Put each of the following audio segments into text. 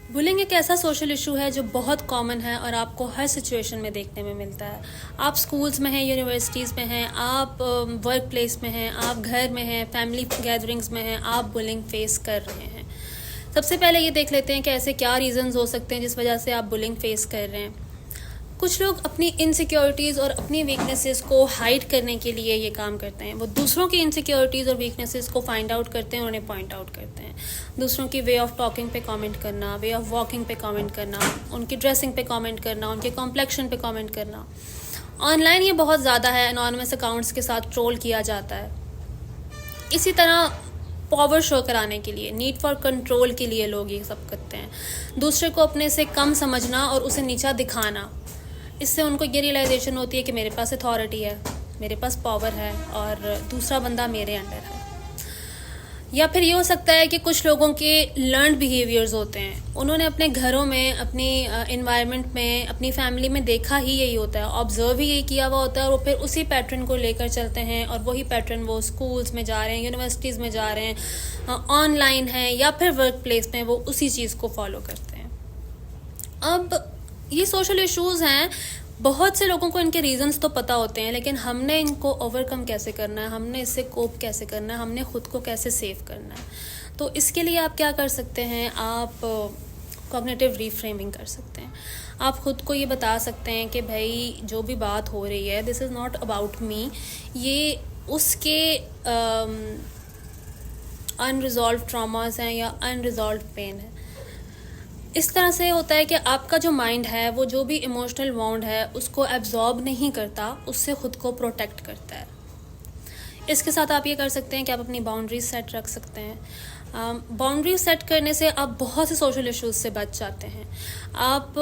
Bullying एक ऐसा social issue है जो बहुत कॉमन है और आपको हर सिचुएशन में देखने में मिलता है। आप स्कूल्स में हैं, यूनिवर्सिटीज़ में हैं, आप वर्क प्लेस में हैं, आप घर में हैं, फैमिली गैदरिंग्स में हैं, आप बुलिंग फेस कर रहे हैं। सबसे पहले ये देख लेते हैं कि ऐसे क्या रीज़न्स हो सकते हैं जिस वजह से आप बुलिंग फेस कर रहे हैं। कुछ लोग अपनी इनसिक्योरिटीज़ और अपनी वीकनेसेस को हाइड करने के लिए ये काम करते हैं। वो दूसरों की इनसिक्योरिटीज़ और वीकनेसेस को फाइंड आउट करते हैं और उन्हें पॉइंट आउट करते हैं। दूसरों की वे ऑफ टॉकिंग पे कमेंट करना, वे ऑफ वॉकिंग पे कमेंट करना, उनकी ड्रेसिंग पे कमेंट करना, उनके कॉम्प्लेक्शन पे कमेंट करना। ऑनलाइन ये बहुत ज़्यादा है, एनोनिमस अकाउंट्स के साथ ट्रोल किया जाता है। इसी तरह पावर शो कराने के लिए, नीड फॉर कंट्रोल के लिए लोग ये सब करते हैं। दूसरे को अपने से कम समझना और उसे नीचा दिखाना। इससे उनको ये रियलाइजेशन होती है कि मेरे पास अथॉरिटी है, मेरे पास पावर है और दूसरा बंदा मेरे अंडर है। या फिर ये हो सकता है कि कुछ लोगों के लर्नड बिहेवियर्स होते हैं, उन्होंने अपने घरों में, अपनी इन्वायरमेंट में, अपनी फैमिली में देखा ही यही होता है, ऑब्जर्व ही यही किया हुआ होता है और वो फिर उसी पैटर्न को लेकर चलते हैं और वही पैटर्न वो स्कूल्स में जा रहे हैं, यूनिवर्सिटीज़ में जा रहे हैं, ऑनलाइन है या फिर वर्क प्लेस में वो उसी चीज़ को फॉलो करते हैं। अब ये सोशल इश्यूज़ हैं, बहुत से लोगों को इनके रीजंस तो पता होते हैं, लेकिन हमने इनको ओवरकम कैसे करना है, हमने इससे कोप कैसे करना है, हमने खुद को कैसे सेव करना है। तो इसके लिए आप क्या कर सकते हैं, आप कॉग्निटिव रीफ्रेमिंग कर सकते हैं। आप खुद को ये बता सकते हैं कि भाई जो भी बात हो रही है, this is not about me, ये उसके अनरिजॉल्व ट्रॉमास हैं या अनरिजॉल्व पेन है। इस तरह से होता है कि आपका जो माइंड है वो जो भी इमोशनल वाउंड है उसको एब्जॉर्ब नहीं करता, उससे खुद को प्रोटेक्ट करता है। इसके साथ आप ये कर सकते हैं कि आप अपनी बाउंड्रीज सेट रख सकते हैं। बाउंड्रीज सेट करने से आप बहुत से सोशल इश्यूज से बच जाते हैं। आप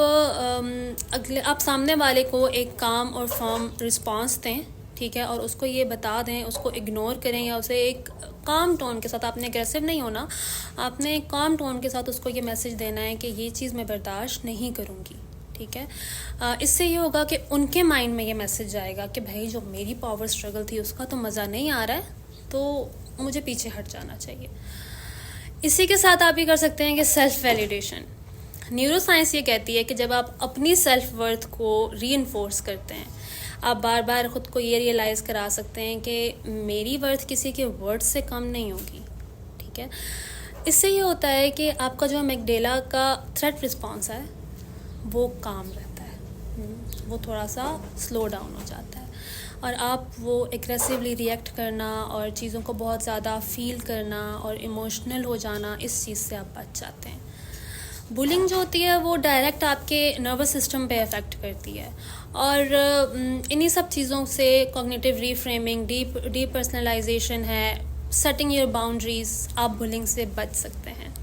सामने वाले को एक काम और फर्म रिस्पॉन्स दें, ठीक है, और उसको ये बता दें, उसको इग्नोर करें या उसे एक काम टोन के साथ, आपने अग्रेसिव नहीं होना, आपने एक काम टोन के साथ उसको ये मैसेज देना है कि ये चीज़ मैं बर्दाश्त नहीं करूँगी, ठीक है। इससे ये होगा कि उनके माइंड में ये मैसेज जाएगा कि भाई जो मेरी पावर स्ट्रगल थी उसका तो मज़ा नहीं आ रहा है, तो मुझे पीछे हट जाना चाहिए। इसी के साथ आप ये कर सकते हैं कि सेल्फ वैलिडेशन। न्यूरो साइंस ये कहती है कि जब आप अपनी सेल्फ वर्थ को रीइंफोर्स करते हैं, आप बार बार ख़ुद को ये रियलाइज़ करा सकते हैं कि मेरी वर्थ किसी के वर्थ से कम नहीं होगी, ठीक है। इससे ये होता है कि आपका जो मैगडेला का थ्रेट रिस्पॉन्स है वो काम रहता है, वो थोड़ा सा स्लो डाउन हो जाता है और आप वो एग्रेसिवली रिएक्ट करना और चीज़ों को बहुत ज़्यादा फील करना और इमोशनल हो जाना, इस चीज़ से आप बच जाते हैं। बुलिंग जो होती है वो डायरेक्ट आपके नर्वस सिस्टम पे अफेक्ट करती है और इन्हीं सब चीज़ों से कॉग्निटिव रीफ्रेमिंग, डीप पर्सनलाइजेशन है, सेटिंग योर बाउंड्रीज, आप बुलिंग से बच सकते हैं।